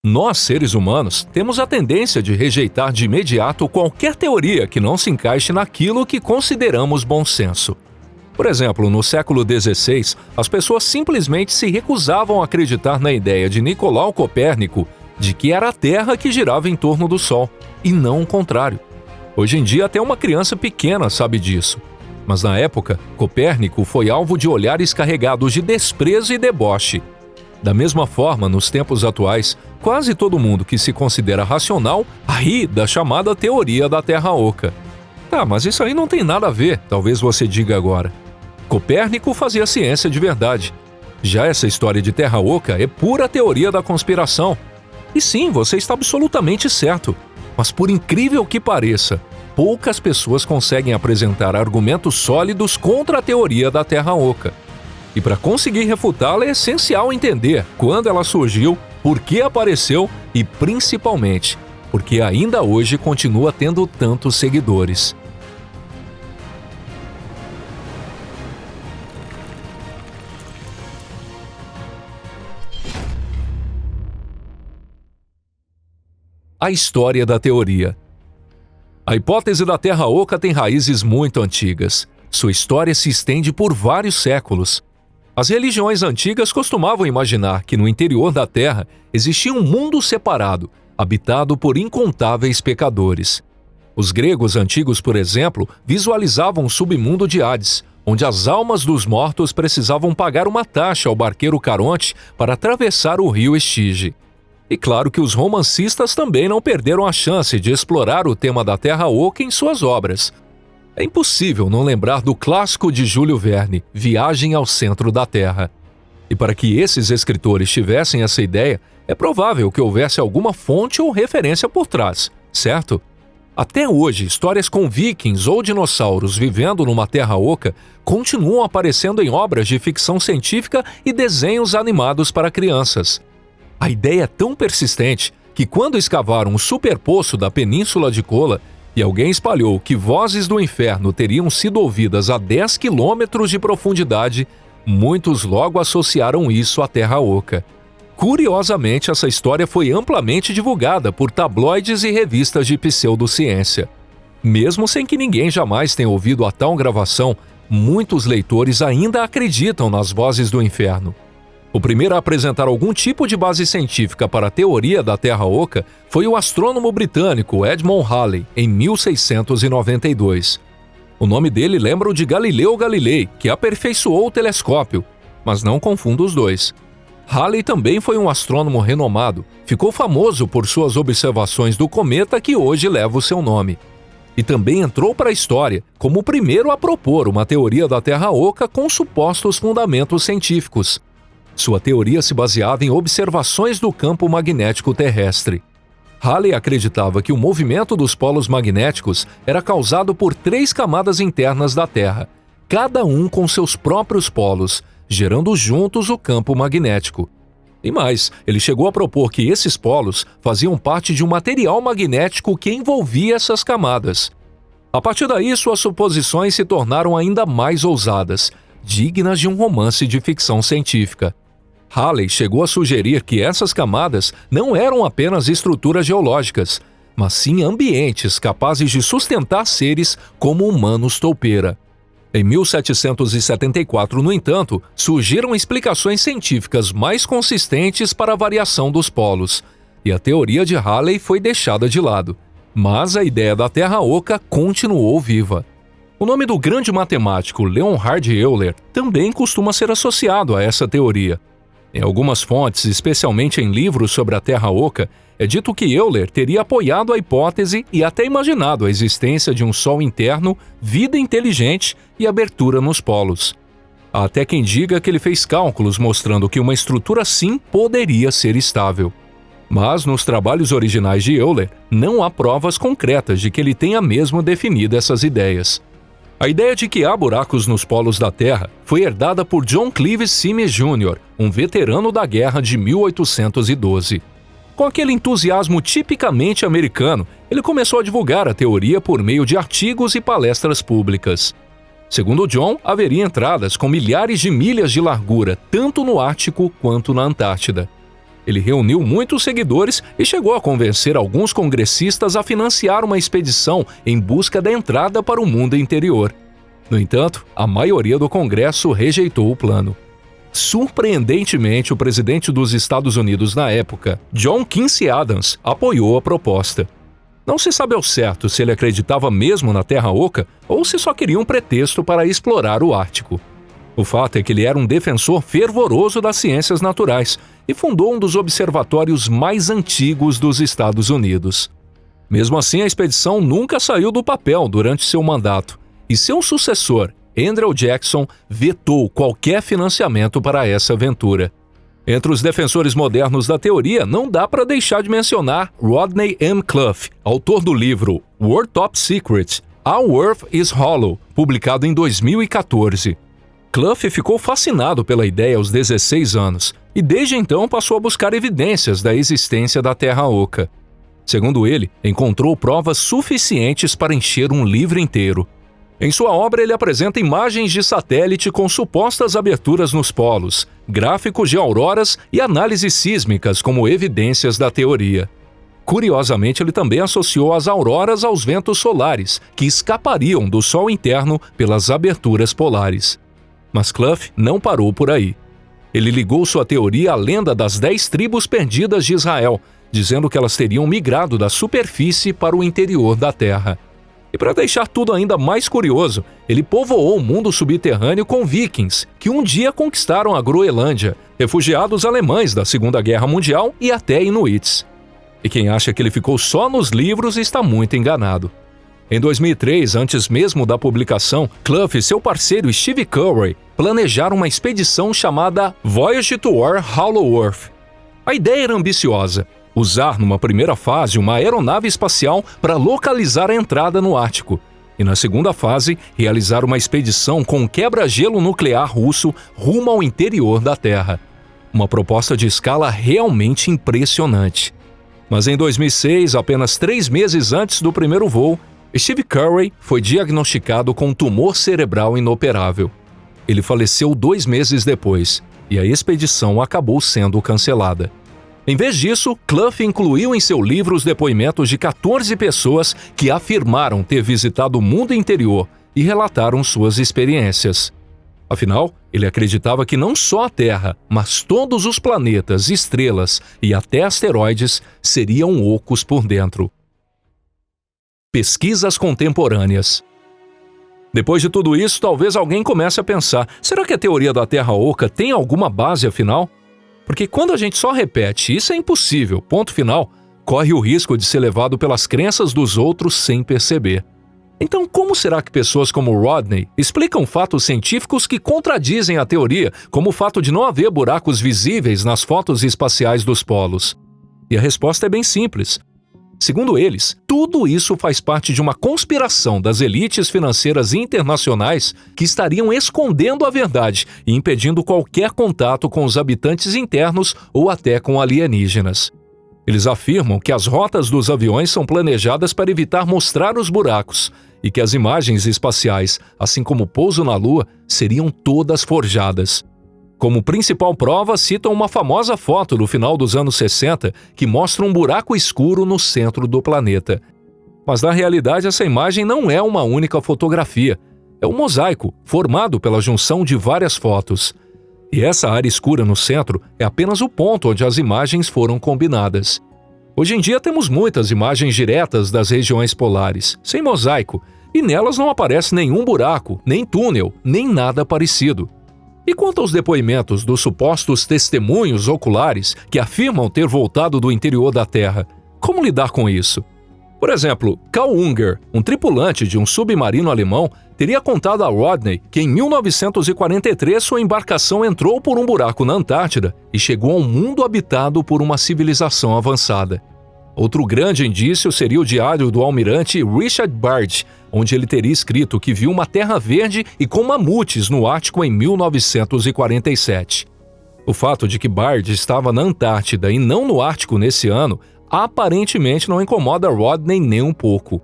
Nós, seres humanos, temos a tendência de rejeitar de imediato qualquer teoria que não se encaixe naquilo que consideramos bom senso. Por exemplo, no século XVI, as pessoas simplesmente se recusavam a acreditar na ideia de Nicolau Copérnico de que era a Terra que girava em torno do Sol, e não o contrário. Hoje em dia, até uma criança pequena sabe disso. Mas na época, Copérnico foi alvo de olhares carregados de desprezo e deboche. Da mesma forma, nos tempos atuais, quase todo mundo que se considera racional ri da chamada teoria da Terra Oca. Tá, mas isso aí não tem nada a ver, talvez você diga agora. Copérnico fazia ciência de verdade. Já essa história de Terra Oca é pura teoria da conspiração. E sim, você está absolutamente certo. Mas por incrível que pareça, poucas pessoas conseguem apresentar argumentos sólidos contra a teoria da Terra Oca. E para conseguir refutá-la é essencial entender quando ela surgiu, por que apareceu e, principalmente, porque ainda hoje continua tendo tantos seguidores. A história da teoria. A hipótese da Terra Oca tem raízes muito antigas. Sua história se estende por vários séculos. As religiões antigas costumavam imaginar que no interior da Terra existia um mundo separado, habitado por incontáveis pecadores. Os gregos antigos, por exemplo, visualizavam o submundo de Hades, onde as almas dos mortos precisavam pagar uma taxa ao barqueiro Caronte para atravessar o rio Estige. E claro que os romancistas também não perderam a chance de explorar o tema da Terra Oca em suas obras. É impossível não lembrar do clássico de Júlio Verne, Viagem ao Centro da Terra. E para que esses escritores tivessem essa ideia, é provável que houvesse alguma fonte ou referência por trás, certo? Até hoje, histórias com vikings ou dinossauros vivendo numa Terra Oca continuam aparecendo em obras de ficção científica e desenhos animados para crianças. A ideia é tão persistente que quando escavaram o superpoço da Península de Kola e alguém espalhou que vozes do inferno teriam sido ouvidas a 10 quilômetros de profundidade, muitos logo associaram isso à Terra Oca. Curiosamente, essa história foi amplamente divulgada por tabloides e revistas de pseudociência. Mesmo sem que ninguém jamais tenha ouvido a tal gravação, muitos leitores ainda acreditam nas vozes do inferno. O primeiro a apresentar algum tipo de base científica para a teoria da Terra Oca foi o astrônomo britânico Edmond Halley, em 1692. O nome dele lembra o de Galileu Galilei, que aperfeiçoou o telescópio, mas não confunda os dois. Halley também foi um astrônomo renomado, ficou famoso por suas observações do cometa que hoje leva o seu nome. E também entrou para a história como o primeiro a propor uma teoria da Terra Oca com supostos fundamentos científicos. Sua teoria se baseava em observações do campo magnético terrestre. Halley acreditava que o movimento dos polos magnéticos era causado por 3 camadas internas da Terra, cada um com seus próprios polos, gerando juntos o campo magnético. E mais, ele chegou a propor que esses polos faziam parte de um material magnético que envolvia essas camadas. A partir daí, suas suposições se tornaram ainda mais ousadas, dignas de um romance de ficção científica. Halley chegou a sugerir que essas camadas não eram apenas estruturas geológicas, mas sim ambientes capazes de sustentar seres como humanos toupeira. Em 1774, no entanto, surgiram explicações científicas mais consistentes para a variação dos polos, e a teoria de Halley foi deixada de lado. Mas a ideia da Terra Oca continuou viva. O nome do grande matemático Leonhard Euler também costuma ser associado a essa teoria. Em algumas fontes, especialmente em livros sobre a Terra Oca, é dito que Euler teria apoiado a hipótese e até imaginado a existência de um Sol interno, vida inteligente e abertura nos polos. Há até quem diga que ele fez cálculos mostrando que uma estrutura assim poderia ser estável. Mas nos trabalhos originais de Euler, não há provas concretas de que ele tenha mesmo definido essas ideias. A ideia de que há buracos nos polos da Terra foi herdada por John Cleves Symmes Jr., um veterano da guerra de 1812. Com aquele entusiasmo tipicamente americano, ele começou a divulgar a teoria por meio de artigos e palestras públicas. Segundo John, haveria entradas com milhares de milhas de largura, tanto no Ártico quanto na Antártida. Ele reuniu muitos seguidores e chegou a convencer alguns congressistas a financiar uma expedição em busca da entrada para o mundo interior. No entanto, a maioria do Congresso rejeitou o plano. Surpreendentemente, o presidente dos Estados Unidos na época, John Quincy Adams, apoiou a proposta. Não se sabe ao certo se ele acreditava mesmo na Terra Oca ou se só queria um pretexto para explorar o Ártico. O fato é que ele era um defensor fervoroso das ciências naturais e fundou um dos observatórios mais antigos dos Estados Unidos. Mesmo assim, a expedição nunca saiu do papel durante seu mandato, e seu sucessor, Andrew Jackson, vetou qualquer financiamento para essa aventura. Entre os defensores modernos da teoria, não dá para deixar de mencionar Rodney M. Clough, autor do livro World Top Secret: Our Earth is Hollow, publicado em 2014. Clough ficou fascinado pela ideia aos 16 anos e desde então passou a buscar evidências da existência da Terra Oca. Segundo ele, encontrou provas suficientes para encher um livro inteiro. Em sua obra, ele apresenta imagens de satélite com supostas aberturas nos polos, gráficos de auroras e análises sísmicas como evidências da teoria. Curiosamente, ele também associou as auroras aos ventos solares, que escapariam do Sol interno pelas aberturas polares. Mas Clough não parou por aí. Ele ligou sua teoria à lenda das 10 tribos perdidas de Israel, dizendo que elas teriam migrado da superfície para o interior da Terra. E para deixar tudo ainda mais curioso, ele povoou o mundo subterrâneo com vikings, que um dia conquistaram a Groenlândia, refugiados alemães da Segunda Guerra Mundial e até inuits. E quem acha que ele ficou só nos livros está muito enganado. Em 2003, antes mesmo da publicação, Clough e seu parceiro Steve Curry planejaram uma expedição chamada Voyage toward Hollow Earth. A ideia era ambiciosa: usar numa primeira fase uma aeronave espacial para localizar a entrada no Ártico, e na segunda fase, realizar uma expedição com um quebra-gelo nuclear russo rumo ao interior da Terra. Uma proposta de escala realmente impressionante. Mas em 2006, apenas 3 meses antes do primeiro voo, Steve Curry foi diagnosticado com um tumor cerebral inoperável. Ele faleceu 2 meses depois, e a expedição acabou sendo cancelada. Em vez disso, Clough incluiu em seu livro os depoimentos de 14 pessoas que afirmaram ter visitado o mundo interior e relataram suas experiências. Afinal, ele acreditava que não só a Terra, mas todos os planetas, estrelas e até asteroides seriam ocos por dentro. Pesquisas contemporâneas. Depois de tudo isso, talvez alguém comece a pensar: será que a teoria da Terra Oca tem alguma base afinal? Porque quando a gente só repete "isso é impossível, ponto final", corre o risco de ser levado pelas crenças dos outros sem perceber. Então, como será que pessoas como Rodney explicam fatos científicos que contradizem a teoria, como o fato de não haver buracos visíveis nas fotos espaciais dos polos? E a resposta é bem simples. Segundo eles, tudo isso faz parte de uma conspiração das elites financeiras internacionais que estariam escondendo a verdade e impedindo qualquer contato com os habitantes internos ou até com alienígenas. Eles afirmam que as rotas dos aviões são planejadas para evitar mostrar os buracos e que as imagens espaciais, assim como o pouso na Lua, seriam todas forjadas. Como principal prova, citam uma famosa foto do final dos anos 60 que mostra um buraco escuro no centro do planeta. Mas na realidade essa imagem não é uma única fotografia. É um mosaico, formado pela junção de várias fotos. E essa área escura no centro é apenas o ponto onde as imagens foram combinadas. Hoje em dia temos muitas imagens diretas das regiões polares, sem mosaico, e nelas não aparece nenhum buraco, nem túnel, nem nada parecido. E quanto aos depoimentos dos supostos testemunhos oculares que afirmam ter voltado do interior da Terra, como lidar com isso? Por exemplo, Carl Unger, um tripulante de um submarino alemão, teria contado a Rodney que em 1943 sua embarcação entrou por um buraco na Antártida e chegou a um mundo habitado por uma civilização avançada. Outro grande indício seria o diário do almirante Richard Byrd, onde ele teria escrito que viu uma terra verde e com mamutes no Ártico em 1947. O fato de que Byrd estava na Antártida e não no Ártico nesse ano aparentemente não incomoda Rodney nem um pouco.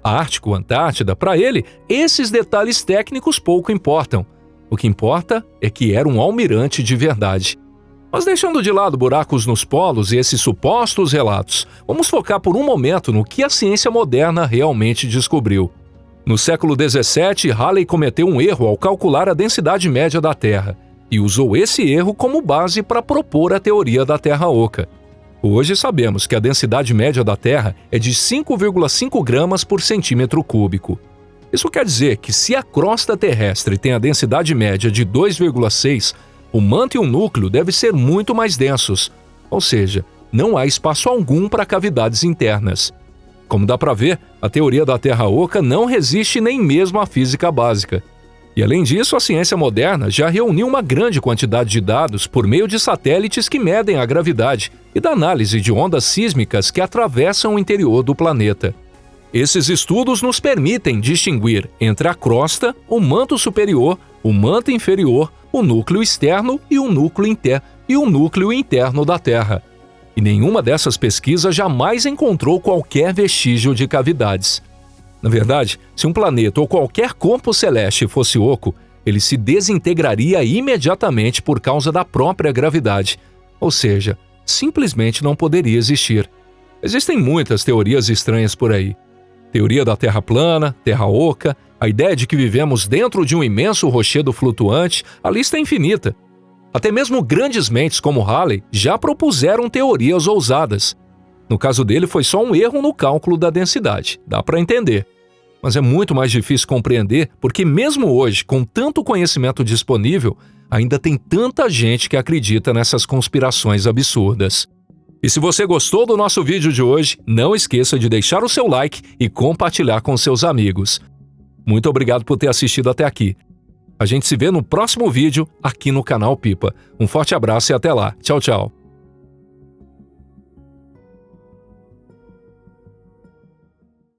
Ártico, Antártida, para ele, esses detalhes técnicos pouco importam. O que importa é que era um almirante de verdade. Mas deixando de lado buracos nos polos e esses supostos relatos, vamos focar por um momento no que a ciência moderna realmente descobriu. No século XVII, Halley cometeu um erro ao calcular a densidade média da Terra e usou esse erro como base para propor a teoria da Terra Oca. Hoje sabemos que a densidade média da Terra é de 5,5 gramas por centímetro cúbico. Isso quer dizer que se a crosta terrestre tem a densidade média de 2,6, o manto e o núcleo devem ser muito mais densos, ou seja, não há espaço algum para cavidades internas. Como dá para ver, a teoria da Terra Oca não resiste nem mesmo à física básica. E além disso, a ciência moderna já reuniu uma grande quantidade de dados por meio de satélites que medem a gravidade e da análise de ondas sísmicas que atravessam o interior do planeta. Esses estudos nos permitem distinguir entre a crosta, o manto superior, o manto inferior, o núcleo externo e o núcleo interno da Terra. E nenhuma dessas pesquisas jamais encontrou qualquer vestígio de cavidades. Na verdade, se um planeta ou qualquer corpo celeste fosse oco, ele se desintegraria imediatamente por causa da própria gravidade, ou seja, simplesmente não poderia existir. Existem muitas teorias estranhas por aí. Teoria da Terra plana, Terra oca, a ideia de que vivemos dentro de um imenso rochedo flutuante, a lista é infinita. Até mesmo grandes mentes como Halley já propuseram teorias ousadas. No caso dele foi só um erro no cálculo da densidade, dá para entender. Mas é muito mais difícil compreender porque mesmo hoje, com tanto conhecimento disponível, ainda tem tanta gente que acredita nessas conspirações absurdas. E se você gostou do nosso vídeo de hoje, não esqueça de deixar o seu like e compartilhar com seus amigos. Muito obrigado por ter assistido até aqui. A gente se vê no próximo vídeo aqui no canal Pipa. Um forte abraço e até lá. Tchau, tchau.